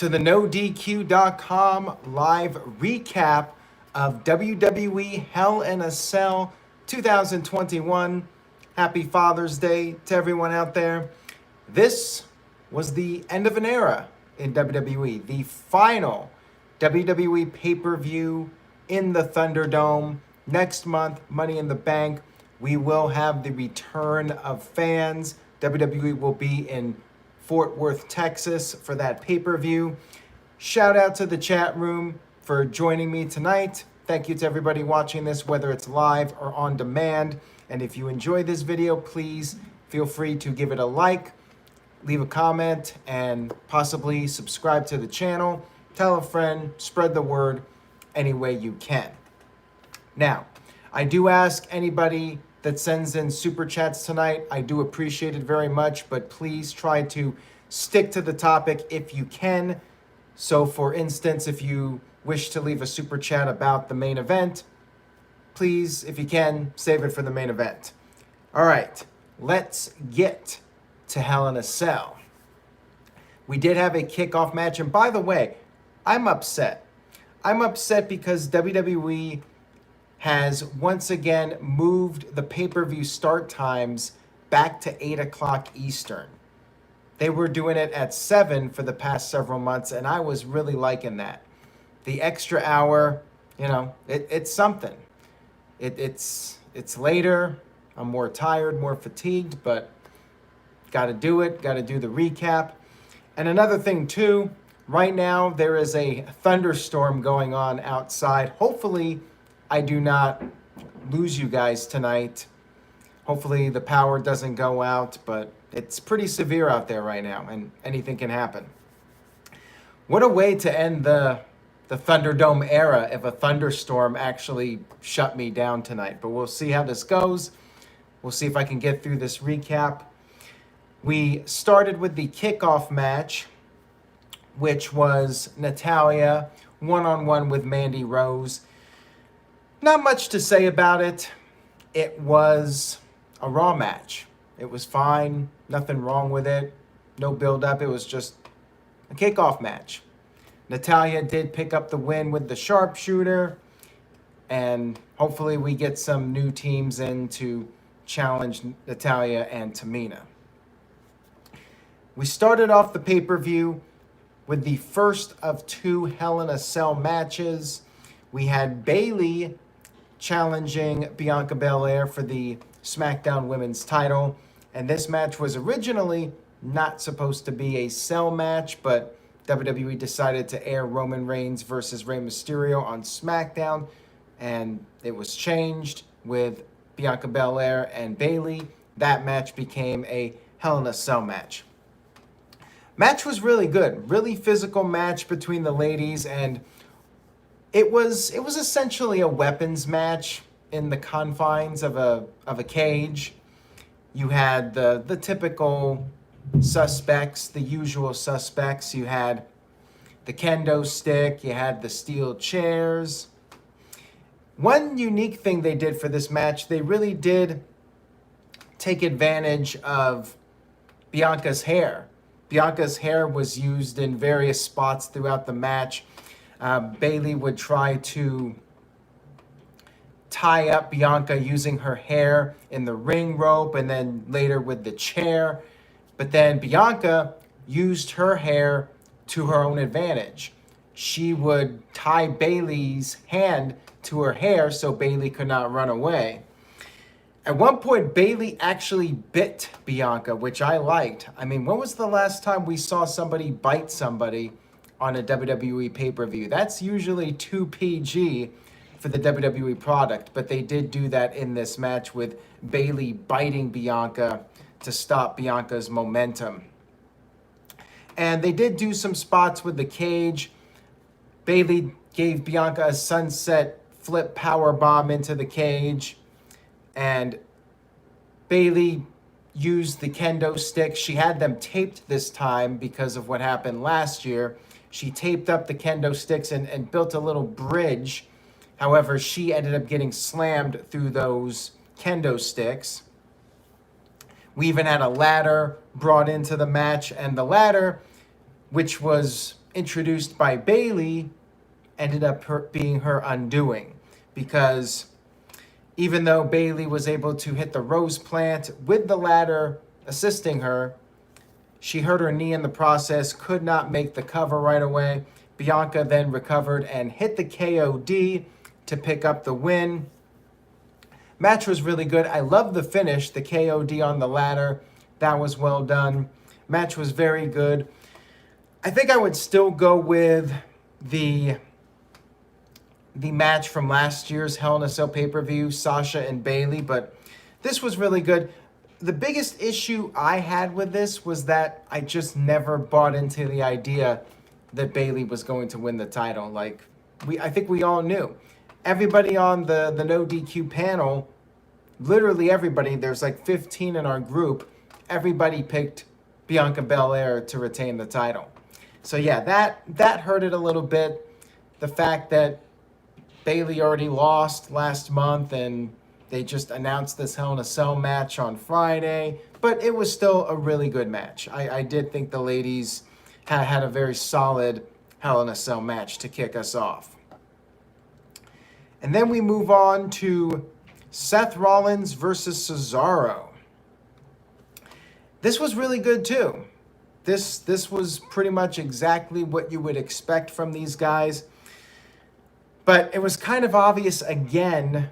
to the NoDQ.com live recap of WWE Hell in a Cell 2021. Happy Father's Day to everyone out there. This was the end of an era in WWE, the final WWE pay-per-view in the Thunderdome. Next month, Money in the Bank, we will have the return of fans. WWE will be in Fort Worth, Texas for that pay-per-view. Shout out to the chat room for joining me tonight. Thank you to everybody watching this, whether it's live or on demand. And if you enjoyed this video, please feel free to give it a like, leave a comment, and possibly subscribe to the channel. Tell a friend, spread the word any way you can. Now, I do ask anybody that sends in super chats tonight, I do appreciate it very much, but please try to stick to the topic if you can. So for instance, if you wish to leave a super chat about the main event, please, if you can, save it for the main event. All right, let's get to Hell in a Cell. We did have a kickoff match, and by the way, I'm upset. I'm upset because WWE has once again moved the pay-per-view start times back to 8 o'clock Eastern. They were doing it at 7 for the past several months, and I was really liking that. The extra hour, you know, it's something. It's later, I'm more tired, more fatigued, but got to do it, got to do the recap. And another thing too, right now there is a thunderstorm going on outside. Hopefully I do not lose you guys tonight. Hopefully the power doesn't go out, but it's pretty severe out there right now and anything can happen. What a way to end the Thunderdome era if a thunderstorm actually shut me down tonight. But we'll see how this goes. We'll see if I can get through this recap. We started with the kickoff match, which was Natalya one-on-one with Mandy Rose. Not much to say about it. It was a Raw match. It was fine. Nothing wrong with it. No build-up. It was just a kickoff match. Natalya did pick up the win with the sharpshooter. And hopefully we get some new teams in to challenge Natalya and Tamina. We started off the pay-per-view with the first of 2 Hell in a Cell matches. We had Bayley challenging Bianca Belair for the SmackDown Women's title. And this match was originally not supposed to be a Cell match, but WWE decided to air Roman Reigns versus Rey Mysterio on SmackDown. And it was changed with Bianca Belair and Bayley. That match became a Hell in a Cell match. Match was really good. Really physical match between the ladies, and it was essentially a weapons match in the confines of a cage. You had the typical suspects, the usual suspects. You had the kendo stick, you had the steel chairs. One unique thing they did for this match, they really did take advantage of Bianca's hair. Bianca's hair was used in various spots throughout the match. Bayley would try to tie up Bianca using her hair in the ring rope and then later with the chair. But then Bianca used her hair to her own advantage. She would tie Bayley's hand to her hair so Bayley could not run away. At one point, Bayley actually bit Bianca, which I liked. I mean, when was the last time we saw somebody bite somebody on a WWE pay-per-view? That's usually too PG for the WWE product, but they did do that in this match with Bayley biting Bianca to stop Bianca's momentum. And they did do some spots with the cage. Bayley gave Bianca a sunset flip power bomb into the cage. And Bayley used the kendo sticks. She had them taped this time because of what happened last year. She taped up the kendo sticks and built a little bridge. However, she ended up getting slammed through those kendo sticks. We even had a ladder brought into the match, and the ladder, which was introduced by Bayley ended up being her undoing, because even though Bayley was able to hit the rose plant with the ladder assisting her, she hurt her knee in the process, could not make the cover right away. Bianca then recovered and hit the KOD to pick up the win. Match was really good. I love the finish, the KOD on the ladder. That was well done. Match was very good. I think I would still go with the match from last year's Hell in a Cell pay-per-view, Sasha and Bayley, but this was really good. The biggest issue I had with this was that I just never bought into the idea that Bayley was going to win the title. Like, I think we all knew. Everybody on the no DQ panel, literally everybody, there's like 15 in our group, everybody picked Bianca Belair to retain the title. So yeah, that hurt it a little bit. The fact that Bayley already lost last month and they just announced this Hell in a Cell match on Friday, but it was still a really good match. I did think the ladies had a very solid Hell in a Cell match to kick us off. And then we move on to Seth Rollins versus Cesaro. This was really good too. This was pretty much exactly what you would expect from these guys. But it was kind of obvious again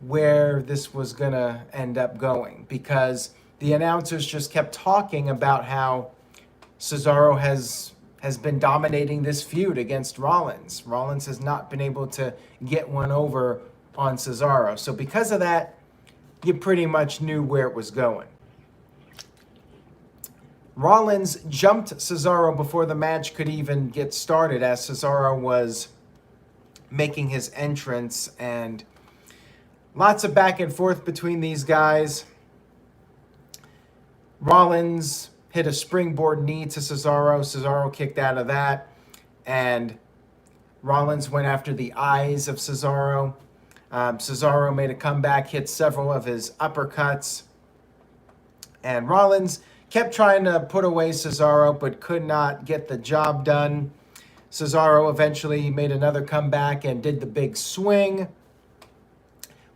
where this was going to end up going, because the announcers just kept talking about how Cesaro has been dominating this feud against Rollins. Rollins has not been able to get one over on Cesaro. So because of that, you pretty much knew where it was going. Rollins jumped Cesaro before the match could even get started, as Cesaro was making his entrance, and lots of back and forth between these guys. Rollins hit a springboard knee to Cesaro. Cesaro kicked out of that, and Rollins went after the eyes of Cesaro. Cesaro made a comeback, hit several of his uppercuts, and Rollins kept trying to put away Cesaro but could not get the job done. Cesaro eventually made another comeback and did the big swing,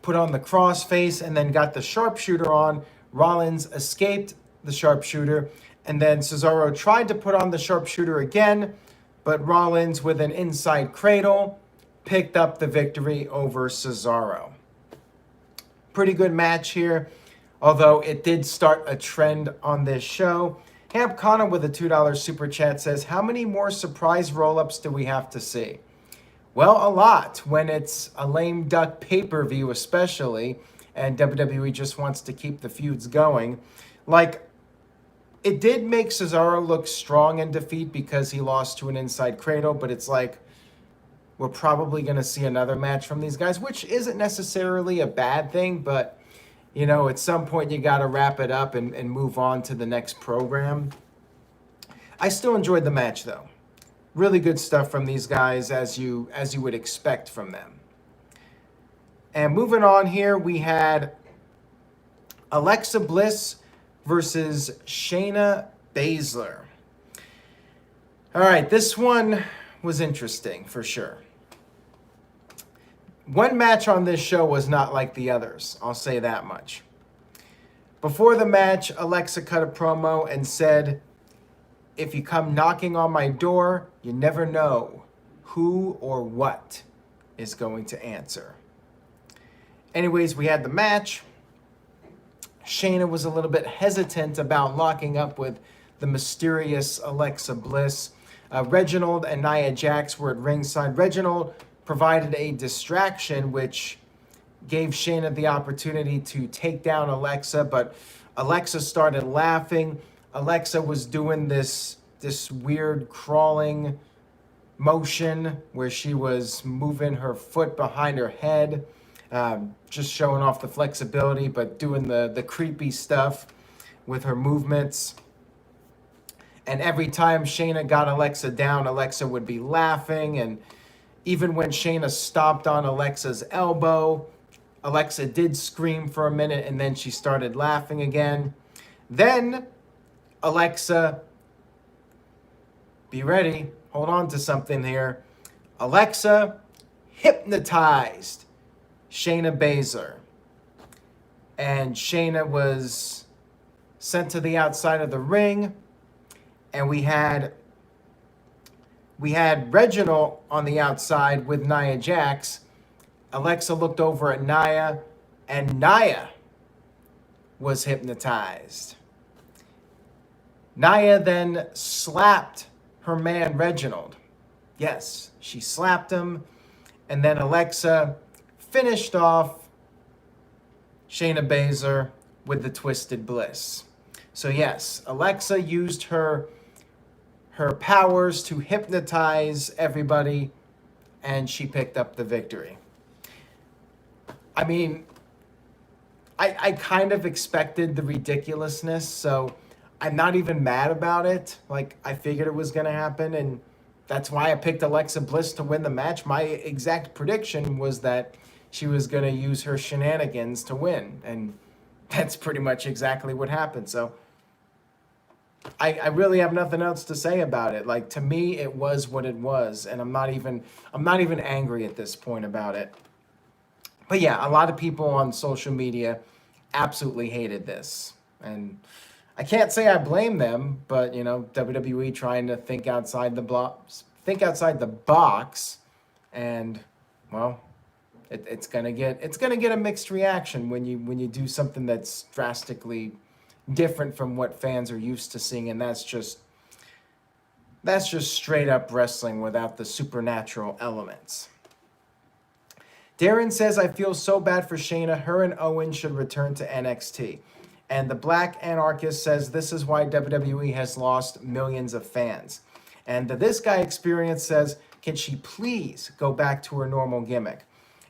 put on the crossface, and then got the sharpshooter on. Rollins escaped the sharpshooter, and then Cesaro tried to put on the sharpshooter again, but Rollins, with an inside cradle, picked up the victory over Cesaro. Pretty good match here, although it did start a trend on this show. Hamp Connor with a $2 super chat says, how many more surprise roll-ups do we have to see? Well, a lot, when it's a lame duck pay-per-view especially, and WWE just wants to keep the feuds going. Like, it did make Cesaro look strong in defeat because he lost to an inside cradle, but it's like, we're probably going to see another match from these guys, which isn't necessarily a bad thing, but you know, at some point you got to wrap it up and move on to the next program. I still enjoyed the match though. Really good stuff from these guys, as you would expect from them. And moving on here, we had Alexa Bliss versus Shayna Baszler. All right, this one was interesting for sure. One match on this show was not like the others, I'll say that much. Before the match, Alexa cut a promo and said, if you come knocking on my door, you never know who or what is going to answer. Anyways, we had the match. Shayna was a little bit hesitant about locking up with the mysterious Alexa Bliss. Reginald and Nia Jax were at ringside. Reginald provided a distraction, which gave Shayna the opportunity to take down Alexa, but Alexa started laughing. Alexa was doing this weird crawling motion where she was moving her foot behind her head, just showing off the flexibility, but doing the creepy stuff with her movements. And every time Shayna got Alexa down, Alexa would be laughing, and even when Shayna stomped on Alexa's elbow, Alexa did scream for a minute, and then she started laughing again. Then Alexa, be ready, hold on to something here. Alexa hypnotized Shayna Baszler. And Shayna was sent to the outside of the ring. And we had Reginald on the outside with Nia Jax. Alexa looked over at Nia, and Nia was hypnotized. Nia then slapped her man Reginald. Yes, she slapped him. And then Alexa finished off Shayna Baszler with the Twisted Bliss. So yes, Alexa used her powers to hypnotize everybody, and she picked up the victory. I mean, I kind of expected the ridiculousness, so I'm not even mad about it. Like, I figured it was going to happen, and that's why I picked Alexa Bliss to win the match. My exact prediction was that she was going to use her shenanigans to win, and that's pretty much exactly what happened. So I really have nothing else to say about it. Like, to me, it was what it was, and I'm not even angry at this point about it. But yeah, a lot of people on social media absolutely hated this, and I can't say I blame them, but you know, WWE trying to think outside the box, and well, it's gonna get a mixed reaction when you do something that's drastically different from what fans are used to seeing, and that's just straight up wrestling without the supernatural elements. Darren says, I feel so bad for Shayna. Her and Owens should return to NXT. And the Black Anarchist says, this is why WWE has lost millions of fans. And the This Guy Experience says, can she please go back to her normal gimmick?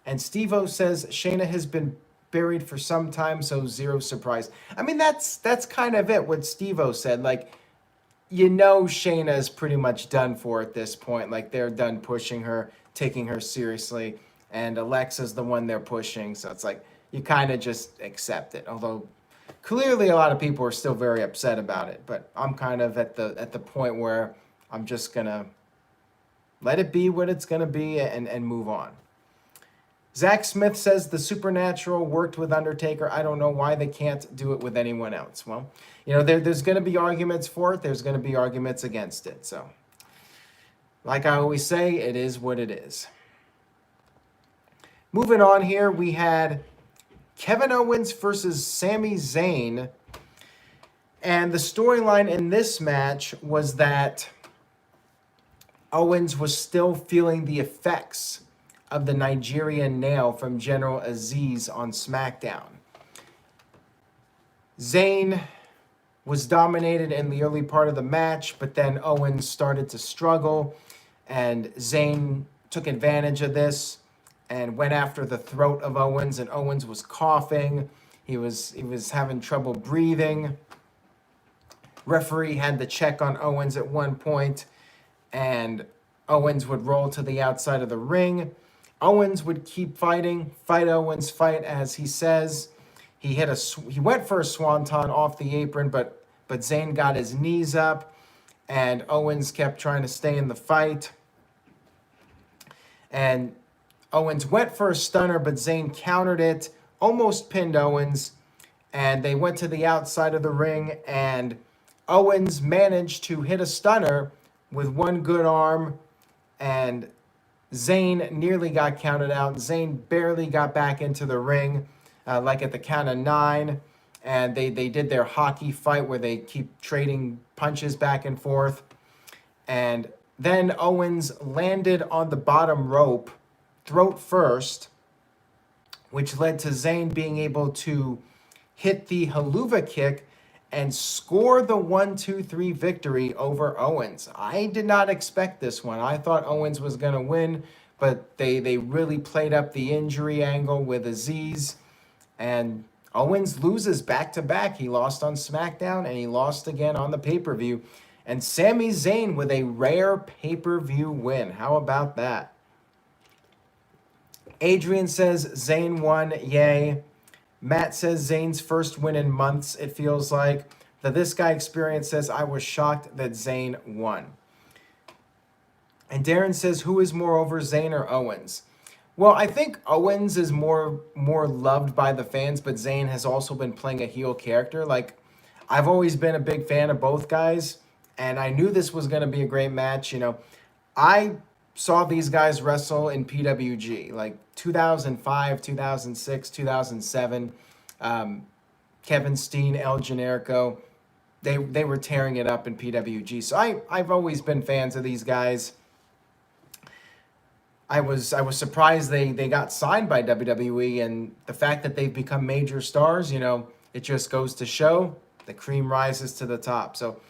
And Steve-O says, Shayna has been buried for some time, so zero surprise. I mean, that's kind of it, what Steve-O said. Like, you know, Shayna is pretty much done for at this point. Like, they're done pushing her, taking her seriously. And Alexa's the one they're pushing, so it's like you kind of just accept it. Although clearly a lot of people are still very upset about it, but I'm kind of at the point where I'm just gonna let it be what it's gonna be and move on. Zach Smith says the Supernatural worked with Undertaker. I don't know why they can't do it with anyone else. Well, you know, there's going to be arguments for it. There's going to be arguments against it. So, like I always say, it is what it is. Moving on here, we had Kevin Owens versus Sami Zayn. And the storyline in this match was that Owens was still feeling the effects of the Nigerian nail from General Aziz on SmackDown. Zayn was dominated in the early part of the match, but then Owens started to struggle, and Zayn took advantage of this and went after the throat of Owens, and Owens was coughing. He was having trouble breathing. Referee had to check on Owens at one point, and Owens would roll to the outside of the ring. Owens would keep fighting, fight Owens, fight, as he says. He went for a swanton off the apron, but Zayn got his knees up, and Owens kept trying to stay in the fight. And Owens went for a stunner, but Zayn countered it, almost pinned Owens, and they went to the outside of the ring, and Owens managed to hit a stunner with one good arm, and Zayn nearly got counted out. Zayn barely got back into the ring, like at the count of 9, and they did their hockey fight where they keep trading punches back and forth, and then Owens landed on the bottom rope, throat first, which led to Zayn being able to hit the haluva kick and score the 1-2-3 victory over Owens. I did not expect this one. I thought Owens was going to win, but they really played up the injury angle with Aziz, and Owens loses back-to-back. He lost on SmackDown, and he lost again on the pay-per-view. And Sami Zayn with a rare pay-per-view win. How about that? Adrian says Zayn won, yay. Matt says Zayn's first win in months, it feels like. The This Guy Experience says I was shocked that Zayn won. And Darren says, who is more over, Zayn or Owens? Well, I think Owens is more loved by the fans, but Zayn has also been playing a heel character. Like, I've always been a big fan of both guys, and I knew this was going to be a great match. You know, I saw these guys wrestle in PWG, like 2005, 2006, 2007. Kevin Steen, El Generico, they were tearing it up in PWG. So I've always been fans of these guys. I was surprised they got signed by WWE, and the fact that they've become major stars, you know, it just goes to show the cream rises to the top. So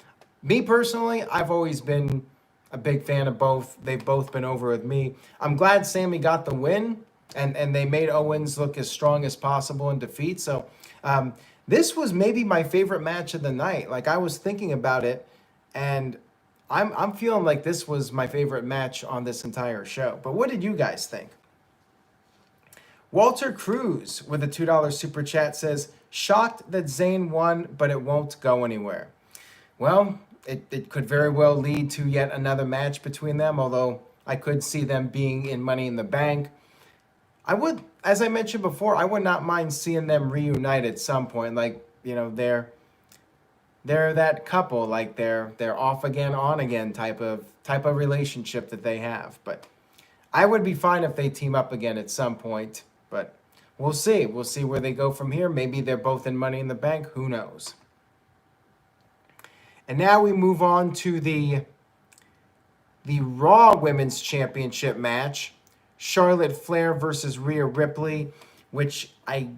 me personally, I've always been a big fan of both. They've both been over with me. I'm glad Sami got the win, and they made Owens look as strong as possible in defeat. So this was maybe my favorite match of the night. Like, I was thinking about it, and I'm feeling like this was my favorite match on this entire show. But what did you guys think? Walter Cruz with a $2 super chat says, shocked that Zayn won, but it won't go anywhere. Well, it could very well lead to yet another match between them, although I could see them being in Money in the Bank. I would, as I mentioned before, I would not mind seeing them reunite at some point. Like, you know, they're that couple, like they're off again, on again type of relationship that they have. But I would be fine if they team up again at some point. But we'll see. We'll see where they go from here. Maybe they're both in Money in the Bank. Who knows? And now we move on to the Raw Women's Championship match. Charlotte Flair versus Rhea Ripley, which I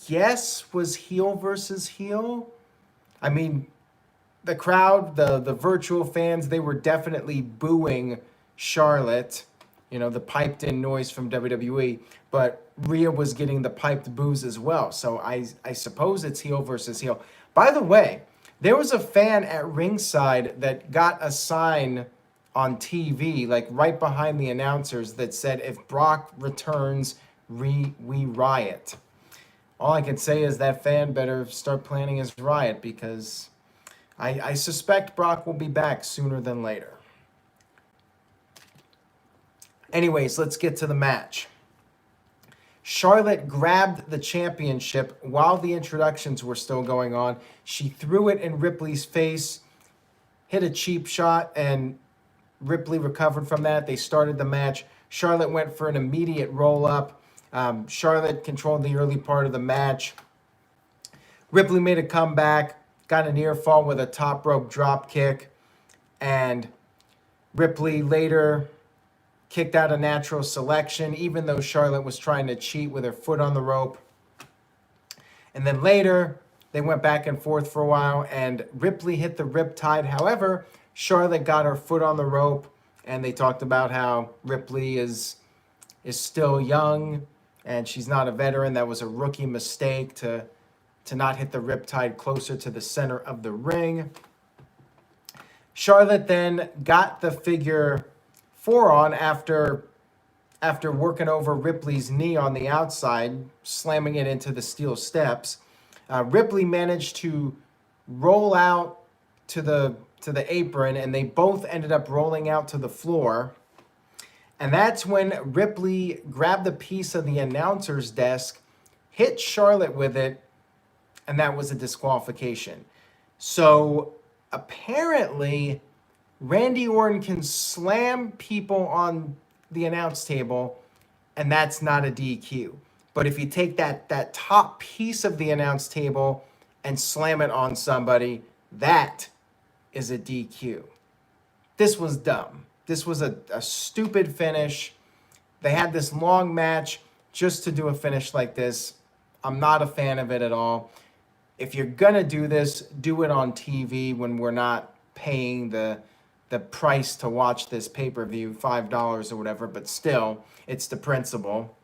guess was heel versus heel. I mean, the crowd, the virtual fans, they were definitely booing Charlotte, you know, the piped in noise from WWE, but Rhea was getting the piped boos as well. So I suppose it's heel versus heel. By the way, there was a fan at ringside that got a sign on TV, like right behind the announcers, that said, if Brock returns, we riot. All I can say is that fan better start planning his riot, because I suspect Brock will be back sooner than later. Anyways, let's get to the match. Charlotte grabbed the championship while the introductions were still going on. She threw it in Ripley's face, hit a cheap shot, and Ripley recovered from that. They started the match. Charlotte went for an immediate roll-up. Charlotte controlled the early part of the match. Ripley made a comeback, got a near fall with a top rope drop kick, and Ripley later kicked out a natural selection, even though Charlotte was trying to cheat with her foot on the rope. And then later, they went back and forth for a while, and Ripley hit the riptide. However, Charlotte got her foot on the rope, and they talked about how Ripley is still young, and she's not a veteran. That was a rookie mistake to not hit the riptide closer to the center of the ring. Charlotte then got the figure 4 on after working over Ripley's knee on the outside, slamming it into the steel steps. Ripley managed to roll out to the apron, and they both ended up rolling out to the floor. And that's when Ripley grabbed a piece of the announcer's desk, hit Charlotte with it, and that was a disqualification. So apparently, Randy Orton can slam people on the announce table, and that's not a DQ. But if you take that top piece of the announce table and slam it on somebody, that is a DQ. This was dumb. This was a stupid finish. They had this long match just to do a finish like this. I'm not a fan of it at all. If you're going to do this, do it on TV when we're not paying the price to watch this pay-per-view, $5 or whatever, but still, it's the principle.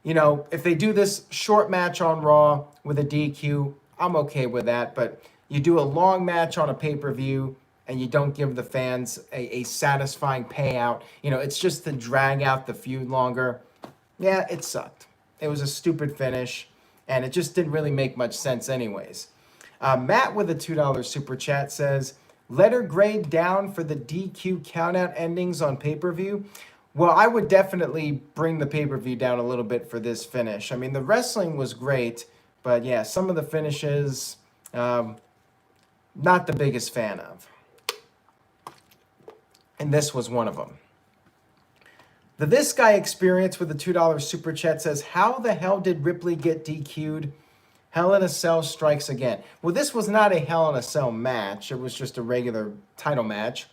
You know, if they do this short match on Raw with a DQ, I'm okay with that, but you do a long match on a pay-per-view and you don't give the fans a satisfying payout. You know, it's just to drag out the feud longer. Yeah, it sucked. It was a stupid finish, and it just didn't really make much sense anyways. Matt with a $2 super chat says, letter grade down for the DQ countout endings on pay-per-view. Well, I would definitely bring the pay-per-view down a little bit for this finish. I mean, the wrestling was great, but yeah, some of the finishes, not the biggest fan of. And this was one of them. The This Guy Experience with the $2 super chat says, how the hell did Ripley get DQ'd? Hell in a Cell strikes again. Well, this was not a Hell in a Cell match. It was just a regular title match.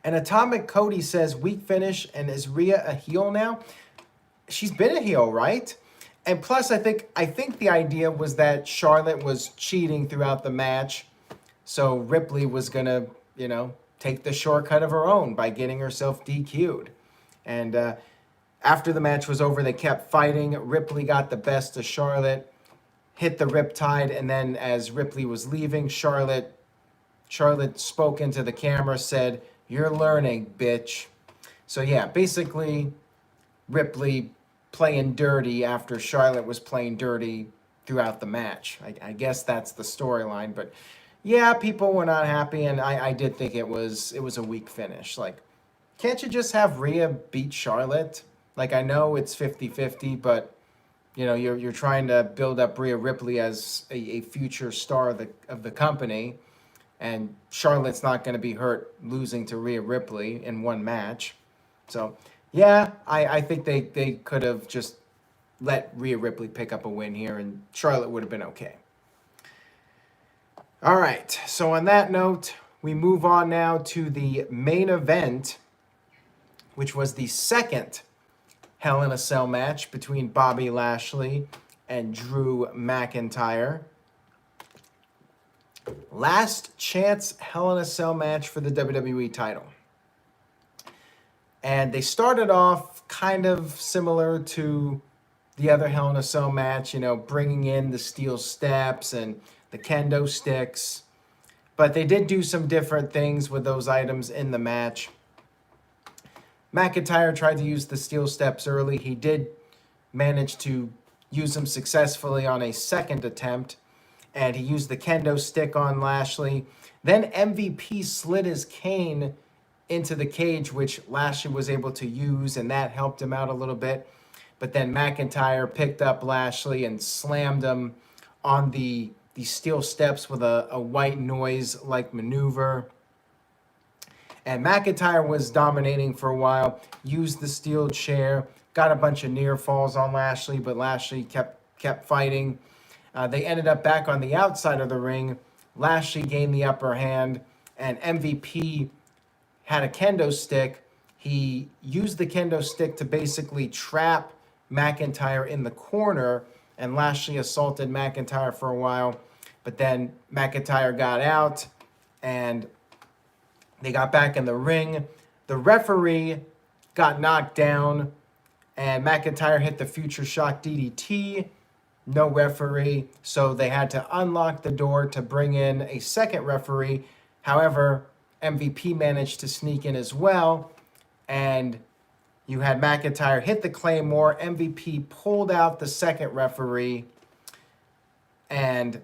And Atomic Cody says, weak finish, and is Rhea a heel now? She's been a heel, right? And plus, I think the idea was that Charlotte was cheating throughout the match. So Ripley was going to, take the shortcut of her own by getting herself DQ'd. And after the match was over, they kept fighting. Ripley got the best of Charlotte, hit the riptide, and then as Ripley was leaving, Charlotte spoke into the camera, said, "You're learning, bitch." So yeah, basically Ripley playing dirty after Charlotte was playing dirty throughout the match. I guess that's the storyline, but yeah, people were not happy, and I did think it was a weak finish. Like, can't you just have Rhea beat Charlotte? Like, I know it's 50-50, but you're trying to build up Rhea Ripley as a future star of the company. And Charlotte's not going to be hurt losing to Rhea Ripley in one match. So, yeah, I think they could have just let Rhea Ripley pick up a win here, and Charlotte would have been okay. All right, so on that note, we move on now to the main event, which was the second Hell in a Cell match between Bobby Lashley and Drew McIntyre. Last chance Hell in a Cell match for the WWE title. And they started off kind of similar to the other Hell in a Cell match, bringing in the steel steps and the kendo sticks. But they did do some different things with those items in the match. McIntyre tried to use the steel steps early. He did manage to use them successfully on a second attempt. And he used the kendo stick on Lashley. Then MVP slid his cane into the cage, which Lashley was able to use, and that helped him out a little bit. But then McIntyre picked up Lashley and slammed him on the steel steps with a white noise-like maneuver. And McIntyre was dominating for a while, used the steel chair, got a bunch of near falls on Lashley, but Lashley kept fighting. They ended up back on the outside of the ring. Lashley gained the upper hand, and MVP had a kendo stick. He used the kendo stick to basically trap McIntyre in the corner, and Lashley assaulted McIntyre for a while. But then McIntyre got out, and they got back in the ring. The referee got knocked down, and McIntyre hit the Future Shock DDT. No referee, so they had to unlock the door to bring in a second referee. However, MVP managed to sneak in as well, and you had McIntyre hit the Claymore. MVP pulled out the second referee, and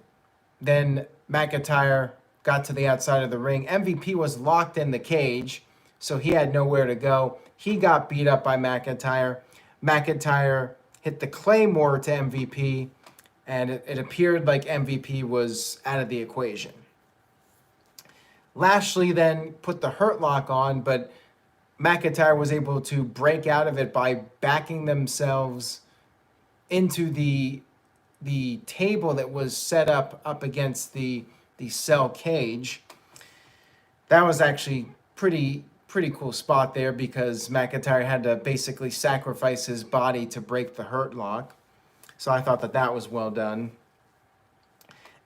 then McIntyre got to the outside of the ring. MVP was locked in the cage, so he had nowhere to go. He got beat up by McIntyre. McIntyre hit the Claymore to MVP, and it appeared like MVP was out of the equation. Lashley then put the Hurt Lock on, but McIntyre was able to break out of it by backing themselves into the table that was set up against the cell cage. That was actually pretty cool spot there, because McIntyre had to basically sacrifice his body to break the Hurt Lock. So I thought that was well done.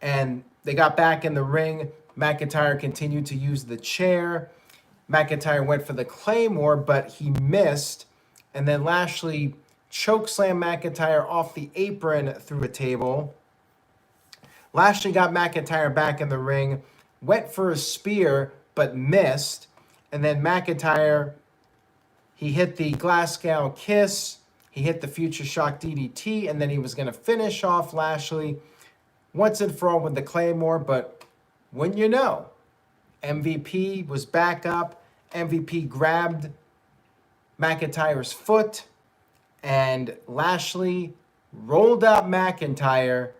And they got back in the ring. McIntyre continued to use the chair. McIntyre went for the Claymore, but he missed. And then Lashley chokeslammed McIntyre off the apron through a table. Lashley got McIntyre back in the ring, went for a spear, but missed. And then McIntyre, he hit the Glasgow Kiss, he hit the Future Shock DDT, and then he was going to finish off Lashley once and for all with the Claymore. But wouldn't you know, MVP was back up. MVP grabbed McIntyre's foot, and Lashley rolled up McIntyre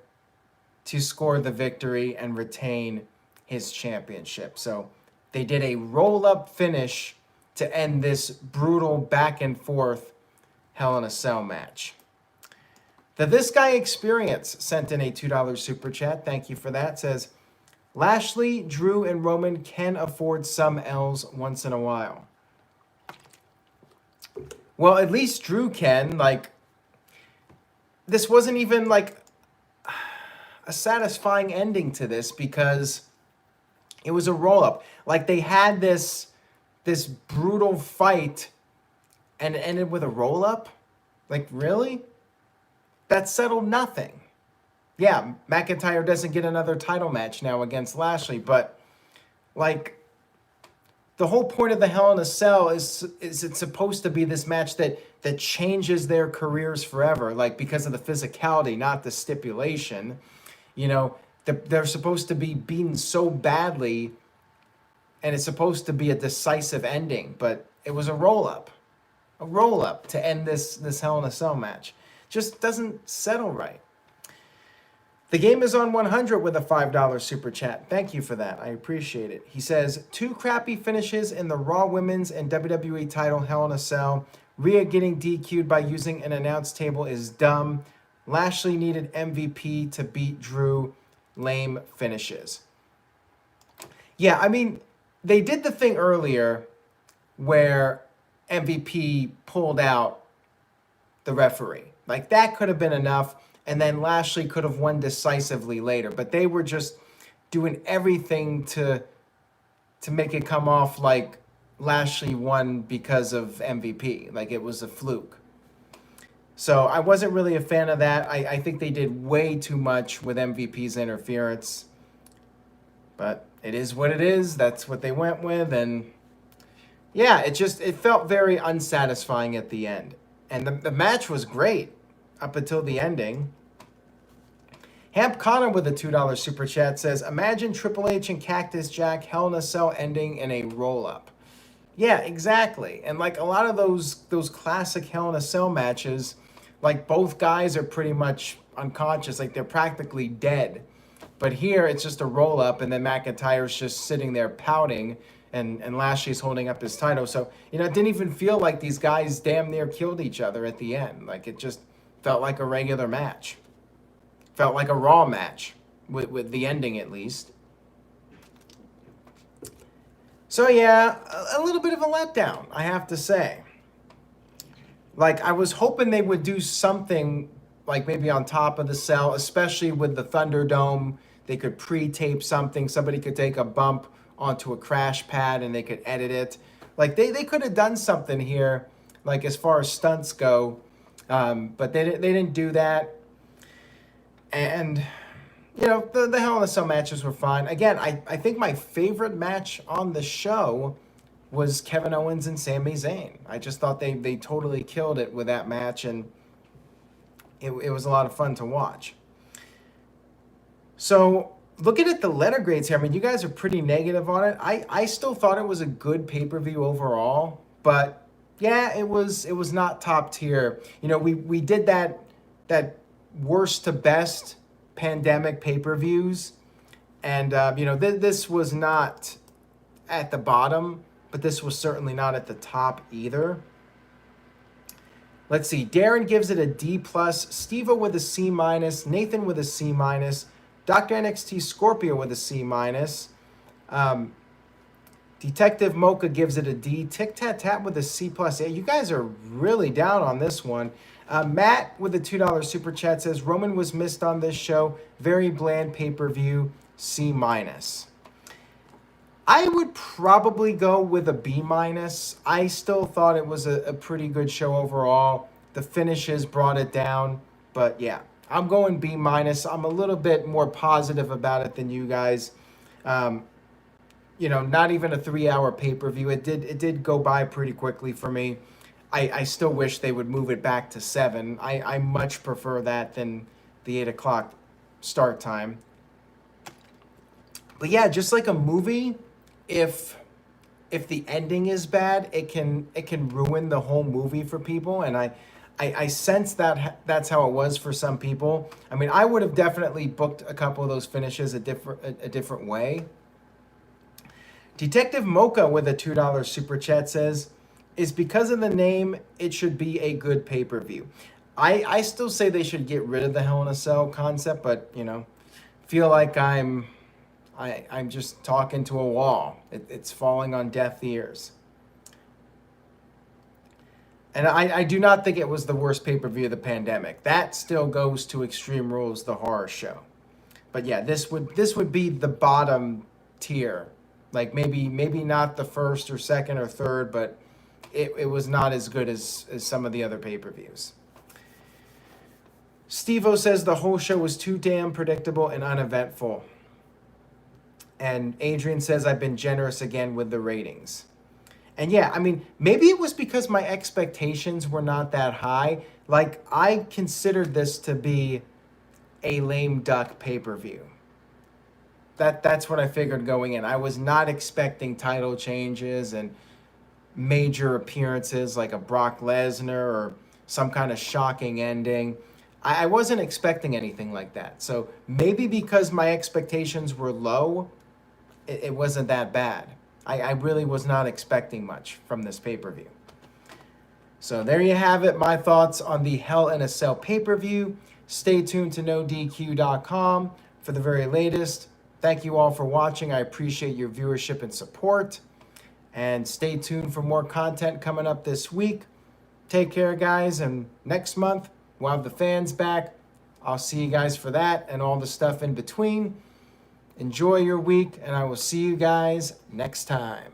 to score the victory and retain his championship. So they did a roll-up finish to end this brutal back and forth Hell in a Cell match. The This Guy Experience sent in a $2 super chat. Thank you for that. Says, Lashley, Drew, and Roman can afford some L's once in a while. Well, at least Drew can. Like, this wasn't even like a satisfying ending to this because it was a roll-up. Like, they had this brutal fight and it ended with a roll-up? Like, really? That settled nothing. Yeah, McIntyre doesn't get another title match now against Lashley, but, like, the whole point of the Hell in a Cell is it's supposed to be this match that changes their careers forever, like, because of the physicality, not the stipulation. You know, they're supposed to be beaten so badly, and it's supposed to be a decisive ending, but it was a roll-up to end this Hell in a Cell match. Just doesn't settle right. The Game is on 100 with a $5 super chat. Thank you for that. I appreciate it. He says, 2 crappy finishes in the Raw Women's and WWE title Hell in a Cell. Rhea getting DQ'd by using an announce table is dumb. Lashley needed MVP to beat Drew. Lame finishes. Yeah, I mean, they did the thing earlier where MVP pulled out the referee. Like, that could have been enough, and then Lashley could have won decisively later. But they were just doing everything to make it come off like Lashley won because of MVP. Like, it was a fluke. So I wasn't really a fan of that. I think they did way too much with MVP's interference. But it is what it is. That's what they went with. And yeah, it felt very unsatisfying at the end. And the match was great up until the ending. Hamp Connor with a $2 super chat says, imagine Triple H and Cactus Jack Hell in a Cell ending in a roll-up. Yeah, exactly. And like a lot of those classic Hell in a Cell matches, like both guys are pretty much unconscious, like they're practically dead. But here it's just a roll-up, and then McIntyre's just sitting there pouting, and Lashley's holding up his title. So, you know, it didn't even feel like these guys damn near killed each other at the end. Like, it just felt like a regular match. Felt like a Raw match, with the ending at least. So yeah, a little bit of a letdown, I have to say. Like, I was hoping they would do something, like maybe on top of the cell, especially with the Thunderdome. They could pre-tape something. Somebody could take a bump onto a crash pad and they could edit it. Like, they could have done something here, like as far as stunts go, but they didn't do that. And, you know, the Hell in a Cell matches were fine. Again, I think my favorite match on the show was Kevin Owens and Sami Zayn. I just thought they totally killed it with that match, and it was a lot of fun to watch. So, looking at the letter grades here, I mean, you guys are pretty negative on it. I still thought it was a good pay-per-view overall, but yeah, it was not top tier. You know, we did that worst to best pandemic pay-per-views, and you know, this was not at the bottom, but this was certainly not at the top either. Let's see. Darren gives it a D+, Steve-O with a C-, Nathan with a C-, Dr. NXT Scorpio with a C-. Detective Mocha gives it a D. Tic Tat Tat with a C+. Yeah, you guys are really down on this one. Matt with a $2 super chat says, Roman was missed on this show. Very bland pay-per-view, C-. I would probably go with a B-. I still thought it was a pretty good show overall. The finishes brought it down, but yeah, I'm going B-. I'm a little bit more positive about it than you guys. You know, not even a 3-hour pay-per-view. It did go by pretty quickly for me. I still wish they would move it back to 7. I much prefer that than the 8 o'clock start time. But yeah, just like a movie, if the ending is bad, it can ruin the whole movie for people, and I sense that that's how it was for some people. I mean, I would have definitely booked a couple of those finishes a different way. Detective Mocha with a $2 super chat says, is because of the name, it should be a good pay-per-view. I still say they should get rid of the Hell in a Cell concept, but, you know, feel like I'm just talking to a wall. It's falling on deaf ears. And I do not think it was the worst pay-per-view of the pandemic. That still goes to Extreme Rules, the horror show. But yeah, this would be the bottom tier. Like maybe not the first or second or third, but it was not as good as some of the other pay-per-views. Steve-O says the whole show was too damn predictable and uneventful. And Adrian says I've been generous again with the ratings. And yeah, I mean, maybe it was because my expectations were not that high. Like, I considered this to be a lame duck pay-per-view. That's what I figured going in. I was not expecting title changes and major appearances like a Brock Lesnar or some kind of shocking ending. I wasn't expecting anything like that. So maybe because my expectations were low, it wasn't that bad. I really was not expecting much from this pay-per-view. So there you have it, my thoughts on the Hell in a Cell pay-per-view. Stay tuned to NoDQ.com for the very latest. Thank you all for watching. I appreciate your viewership and support. And stay tuned for more content coming up this week. Take care, guys. And next month, we'll have the fans back. I'll see you guys for that and all the stuff in between. Enjoy your week, and I will see you guys next time.